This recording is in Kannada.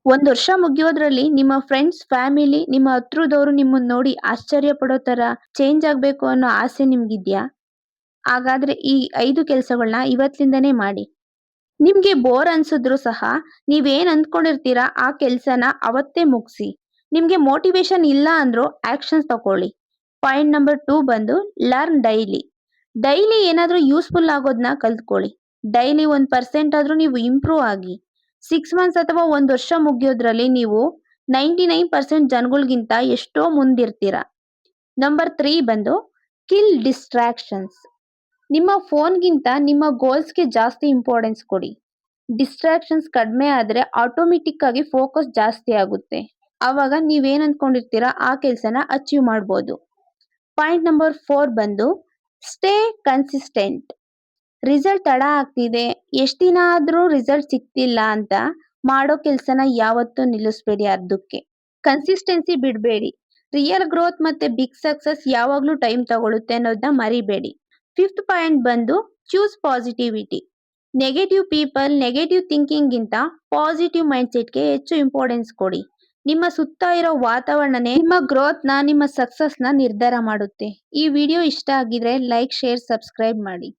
ಒಂದ್ ವರ್ಷ ಮುಗಿಯೋದ್ರಲ್ಲಿ ನಿಮ್ಮ ಫ್ರೆಂಡ್ಸ್, ಫ್ಯಾಮಿಲಿ, ನಿಮ್ಮ ಹತ್ರದವ್ರು ನಿಮ್ಮನ್ನ ನೋಡಿ ಆಶ್ಚರ್ಯ ಪಡೋ ತರ ಚೇಂಜ್ ಆಗ್ಬೇಕು ಅನ್ನೋ ಆಸೆ ನಿಮ್ಗಿದ್ಯಾ? ಹಾಗಾದ್ರೆ ಈ 5 ಕೆಲ್ಸಗಳ್ನ ಇವತ್ತಿಂದನೇ ಮಾಡಿ. ನಿಮ್ಗೆ ಬೋರ್ ಅನ್ಸಿದ್ರು ಸಹ ನೀವೇನ್ ಅಂದ್ಕೊಂಡಿರ್ತೀರಾ ಆ ಕೆಲ್ಸನ ಅವತ್ತೇ ಮುಗ್ಸಿ. ನಿಮ್ಗೆ ಮೋಟಿವೇಶನ್ ಇಲ್ಲ ಅಂದ್ರೂ ಆಕ್ಷನ್ಸ್ ತಗೊಳ್ಳಿ. ಪಾಯಿಂಟ್ ನಂಬರ್ 2 ಬಂದು ಲರ್ನ್ ಡೈಲಿ. ಡೈಲಿ ಏನಾದ್ರೂ ಯೂಸ್ಫುಲ್ ಆಗೋದ್ನ ಕಲ್ತ್ಕೊಳ್ಳಿ. ಡೈಲಿ 1% ಆದ್ರೂ ನೀವು ಇಂಪ್ರೂವ್ ಆಗಿ. 6 ಮಂತ್ಸ್ ಅಥವಾ 1 ವರ್ಷ ಮುಗಿಯೋದ್ರಲ್ಲಿ ನೀವು 99% ಜನಗಳ್ಗಿಂತ ಎಷ್ಟೋ ಮುಂದಿರ್ತೀರ. ನಂಬರ್ 3 ಬಂದು ಕಿಲ್ ಡಿಸ್ಟ್ರಾಕ್ಷನ್ಸ್. ನಿಮ್ಮ ಫೋನ್ಗಿಂತ ನಿಮ್ಮ ಗೋಲ್ಸ್‌ಗೆ ಜಾಸ್ತಿ ಇಂಪಾರ್ಟೆನ್ಸ್ ಕೊಡಿ. ಡಿಸ್ಟ್ರಾಕ್ಷನ್ಸ್ ಕಡಿಮೆ ಆದ್ರೆ ಆಟೋಮೆಟಿಕ್ ಆಗಿ ಫೋಕಸ್ ಜಾಸ್ತಿ ಆಗುತ್ತೆ. ಆವಾಗ ನೀವೇನ್ ಅನ್ಕೊಂಡಿರ್ತೀರಾ ಆ ಕೆಲ್ಸನ ಅಚೀವ್ ಮಾಡ್ಬೋದು. ಪಾಯಿಂಟ್ ನಂಬರ್ 4 ಬಂದು ಸ್ಟೇ ಕನ್ಸಿಸ್ಟೆಂಟ್. ರಿಸಲ್ಟ್ ತಡ ಆಗ್ತಿದೆ, ಎಷ್ಟ್ ದಿನ ಆದ್ರೂ ರಿಸಲ್ಟ್ ಸಿಗ್ತಿಲ್ಲ ಅಂತ ಮಾಡೋ ಕೆಲ್ಸನ ಯಾವತ್ತೂ ನಿಲ್ಲಿಸ್ಬೇಡಿ ಅರ್ಧಕ್ಕೆ. ಕನ್ಸಿಸ್ಟೆನ್ಸಿ ಬಿಡ್ಬೇಡಿ. ರಿಯಲ್ ಗ್ರೋತ್ ಮತ್ತೆ ಬಿಗ್ ಸಕ್ಸಸ್ ಯಾವಾಗ್ಲೂ ಟೈಮ್ ತಗೊಳುತ್ತೆ ಅನ್ನೋದನ್ನ ಮರಿಬೇಡಿ. ಫಿಫ್ತ್ ಪಾಯಿಂಟ್ ಬಂದು choose positivity. Negative people, negative thinking ಗಿಂತ ಪಾಸಿಟಿವ್ ಮೈಂಡ್ಸೆಟ್ಗೆ ಹೆಚ್ಚು ಇಂಪಾರ್ಟೆನ್ಸ್ ಕೊಡಿ. ನಿಮ್ಮ ಸುತ್ತ ಇರೋ ವಾತಾವರಣನೇ ನಿಮ್ಮ ಗ್ರೋತ್‌ನ, ನಿಮ್ಮ ಸಕ್ಸಸ್‌ನ ನಿರ್ಧಾರ ಮಾಡುತ್ತೆ. ಈ ವಿಡಿಯೋ ಇಷ್ಟ ಆಗಿದ್ರೆ ಲೈಕ್, ಶೇರ್, ಸಬ್ಸ್ಕ್ರೈಬ್ ಮಾಡಿ.